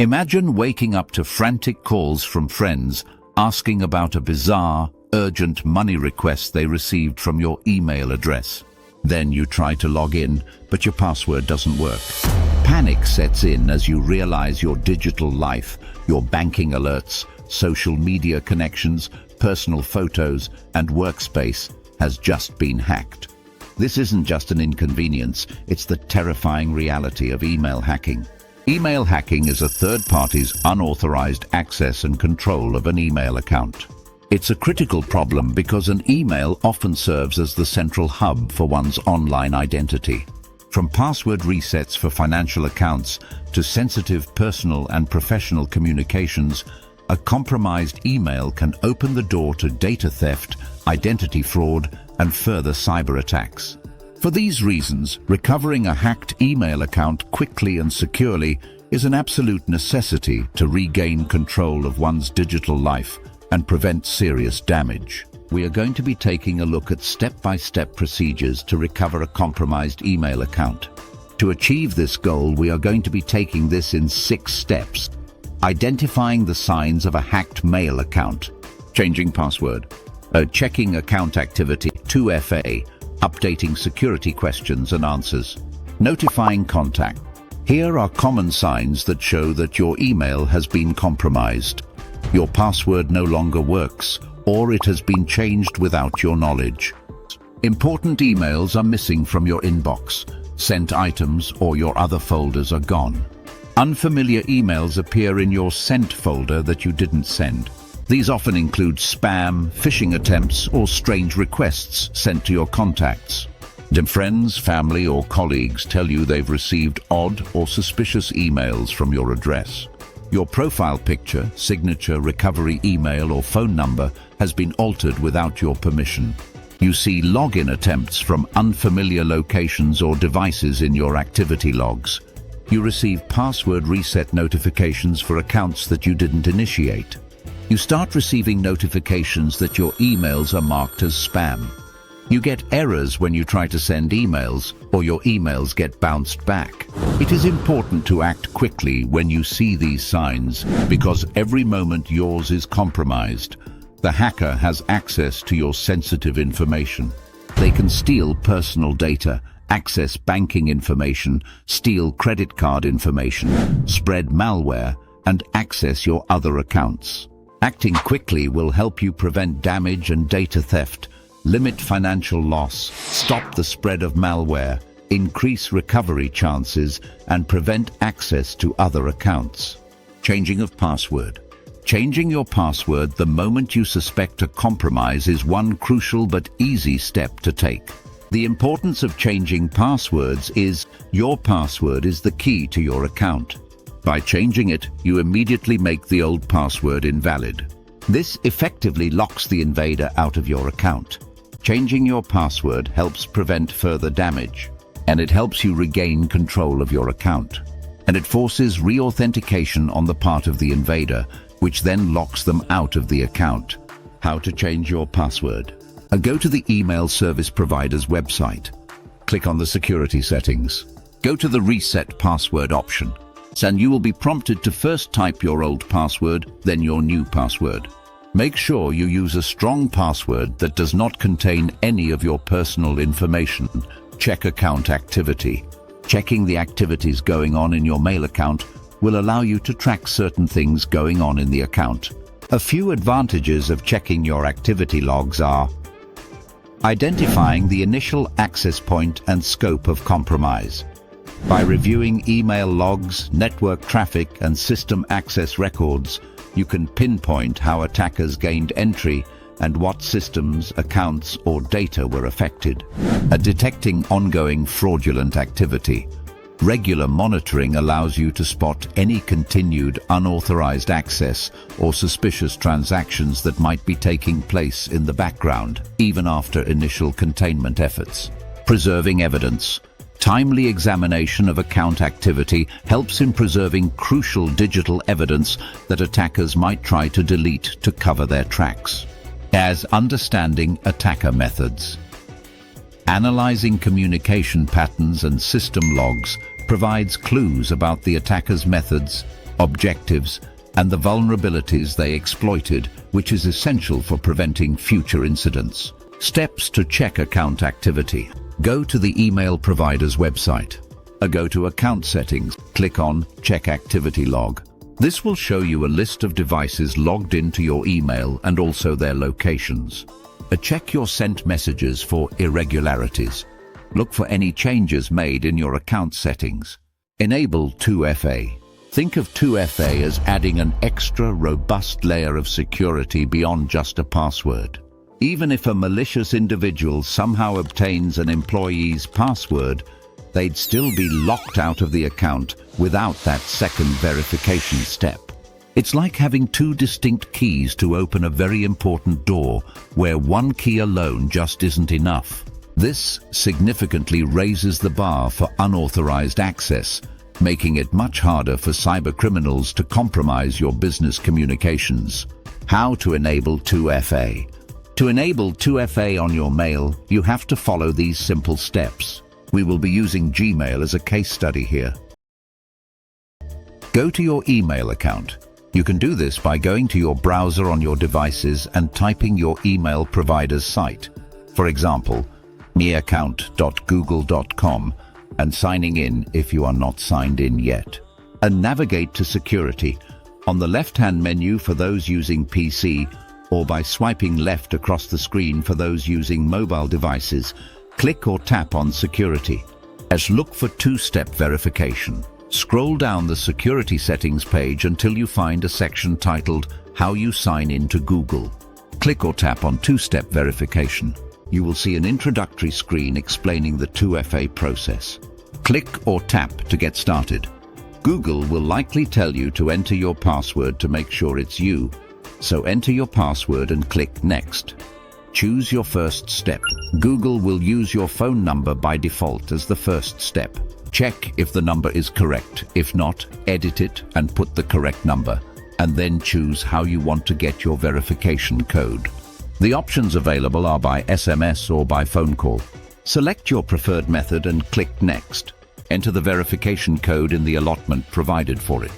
Imagine waking up to frantic calls from friends asking about a bizarre, urgent money request they received from your email address. Then you try to log in, but your password doesn't work. Panic sets in as you realize your digital life, your banking alerts, social media connections, personal photos, and workspace has just been hacked. This isn't just an inconvenience, it's the terrifying reality of email hacking. Email hacking is a third party's unauthorized access and control of an email account. It's a critical problem because an email often serves as the central hub for one's online identity. From password resets for financial accounts to sensitive personal and professional communications, a compromised email can open the door to data theft, identity fraud, and further cyber attacks. For these reasons, recovering a hacked email account quickly and securely is an absolute necessity to regain control of one's digital life and prevent serious damage. We are going to be taking a look at step-by-step procedures to recover a compromised email account. To achieve this goal, we are going to be taking this in 6 steps. Identifying the signs of a hacked mail account. Changing password. Checking account activity. 2FA. Updating security questions and answers. Notifying contact. Here are common signs that show that your email has been compromised. Your password no longer works, or it has been changed without your knowledge. Important emails are missing from your inbox. Sent items or your other folders are gone. Unfamiliar emails appear in your sent folder that you didn't send. These often include spam, phishing attempts, or strange requests sent to your contacts. Do friends, family, or colleagues tell you they've received odd or suspicious emails from your address? Your profile picture, signature, recovery email, or phone number has been altered without your permission. You see login attempts from unfamiliar locations or devices in your activity logs. You receive password reset notifications for accounts that you didn't initiate. You start receiving notifications that your emails are marked as spam. You get errors when you try to send emails, or your emails get bounced back. It is important to act quickly when you see these signs, because every moment yours is compromised. The hacker has access to your sensitive information. They can steal personal data, access banking information, steal credit card information, spread malware, and access your other accounts. Acting quickly will help you prevent damage and data theft, limit financial loss, stop the spread of malware, increase recovery chances, and prevent access to other accounts. Changing of password. Changing your password the moment you suspect a compromise is one crucial but easy step to take. The importance of changing passwords is your password is the key to your account. By changing it, you immediately make the old password invalid. This effectively locks the invader out of your account. Changing your password helps prevent further damage, and it helps you regain control of your account. And it forces re-authentication on the part of the invader, which then locks them out of the account. How to change your password. Go to the email service provider's website. Click on the security settings. Go to the reset password option, and you will be prompted to first type your old password, then your new password. Make sure you use a strong password that does not contain any of your personal information. Check account activity. Checking the activities going on in your mail account will allow you to track certain things going on in the account. A few advantages of checking your activity logs are identifying the initial access point and scope of compromise. By reviewing email logs, network traffic, and system access records, you can pinpoint how attackers gained entry and what systems, accounts, or data were affected. Detecting ongoing fraudulent activity. Regular monitoring allows you to spot any continued unauthorized access or suspicious transactions that might be taking place in the background, even after initial containment efforts. Preserving evidence. Timely examination of account activity helps in preserving crucial digital evidence that attackers might try to delete to cover their tracks. As understanding attacker methods. Analyzing communication patterns and system logs provides clues about the attacker's methods objectives, and the vulnerabilities they exploited, which is essential for preventing future incidents. Steps to check account activity. Go to the email provider's website. Go to Account Settings, click on Check Activity Log. This will show you a list of devices logged into your email and also their locations. Check your sent messages for irregularities. Look for any changes made in your account settings. Enable 2FA. Think of 2FA as adding an extra robust layer of security beyond just a password. Even if a malicious individual somehow obtains an employee's password, they'd still be locked out of the account without that second verification step. It's like having two distinct keys to open a very important door, where one key alone just isn't enough. This significantly raises the bar for unauthorized access, making it much harder for cybercriminals to compromise your business communications. How to enable 2FA? To enable 2FA on your mail, you have to follow these simple steps. We will be using Gmail as a case study here. Go to your email account. You can do this by going to your browser on your devices and typing your email provider's site. For example, meaccount.google.com, and signing in if you are not signed in yet. And navigate to Security on the left-hand menu for those using PC, or by swiping left across the screen for those using mobile devices. Click or tap on Security. Look for two-step verification. Scroll down the security settings page until you find a section titled How you sign in to Google. Click or tap on two-step verification. You will see an introductory screen explaining the 2FA process. Click or tap to get started. Google will likely tell you to enter your password to make sure it's you, so enter your password and click Next. Choose your first step. Google will use your phone number by default as the first step. Check if the number is correct. If not, edit it and put the correct number, and then choose how you want to get your verification code. The options available are by SMS or by phone call. Select your preferred method and click Next. Enter the verification code in the allotment provided for it.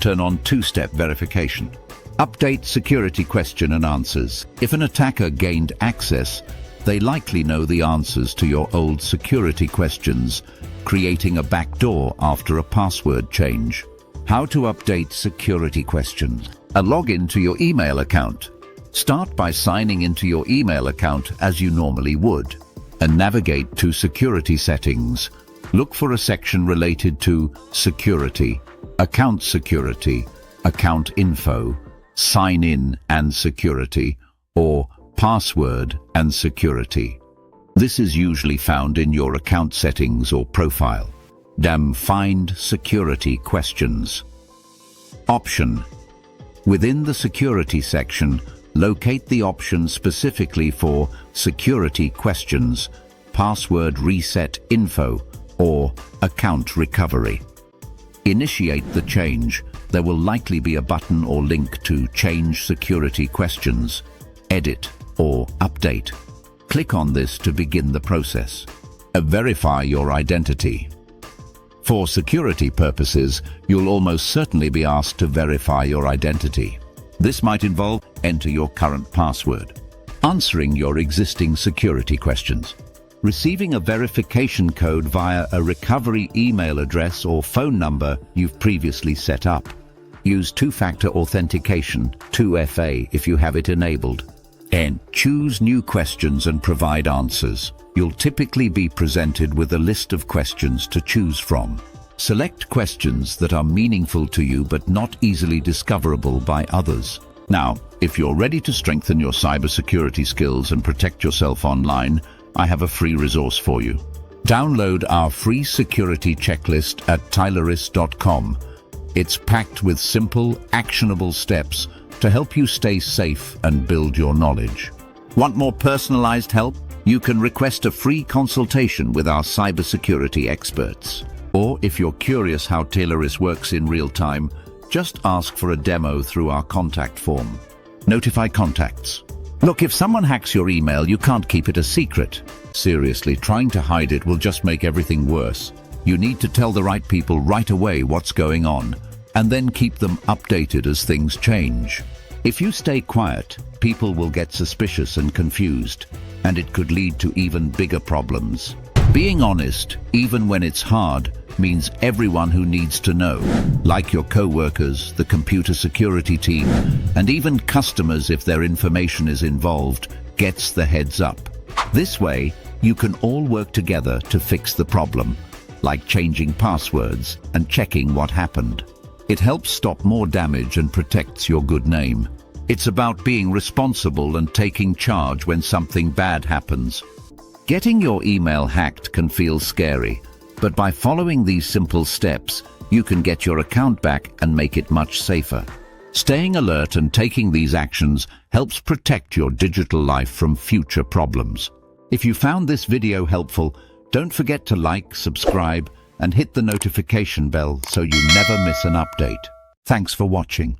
Turn on two-step verification. Update security question and answers. If an attacker gained access, they likely know the answers to your old security questions, creating a backdoor after a password change. How to update security questions. A login to your email account. Start by signing into your email account as you normally would, and navigate to Security Settings. Look for a section related to Security, Account Security, Account Info, Sign In and Security, or Password and Security. This is usually found in your account settings or profile. Find Security Questions. Option. Within the Security section, locate the option specifically for Security Questions, Password Reset Info, or Account Recovery. Initiate the change. There will likely be a button or link to Change Security Questions, Edit, or Update. Click on this to begin the process. Verify your identity. For security purposes, you'll almost certainly be asked to verify your identity. This might involve enter your current password, answering your existing security questions, receiving a verification code via a recovery email address or phone number you've previously set up. Use two-factor authentication, 2FA, if you have it enabled. And choose new questions and provide answers. You'll typically be presented with a list of questions to choose from. Select questions that are meaningful to you but not easily discoverable by others. Now, if you're ready to strengthen your cybersecurity skills and protect yourself online, I have a free resource for you. Download our free security checklist at tyleris.com. It's packed with simple, actionable steps to help you stay safe and build your knowledge. Want more personalized help? You can request a free consultation with our cybersecurity experts. Or if you're curious how Tyleris works in real time, just ask for a demo through our contact form. Notify contacts. Look, if someone hacks your email, you can't keep it a secret. Seriously, trying to hide it will just make everything worse. You need to tell the right people right away what's going on. and then keep them updated as things change. If you stay quiet, people will get suspicious and confused, and it could lead to even bigger problems. Being honest, even when it's hard, means everyone who needs to know, like your co-workers, the computer security team, and even customers if their information is involved, gets the heads up. This way, you can all work together to fix the problem, like changing passwords and checking what happened. It helps stop more damage and protects your good name. It's about being responsible and taking charge when something bad happens. Getting your email hacked can feel scary, but by following these simple steps, you can get your account back and make it much safer. Staying alert and taking these actions helps protect your digital life from future problems. If you found this video helpful, don't forget to like, subscribe, and hit the notification bell so you never miss an update. Thanks for watching.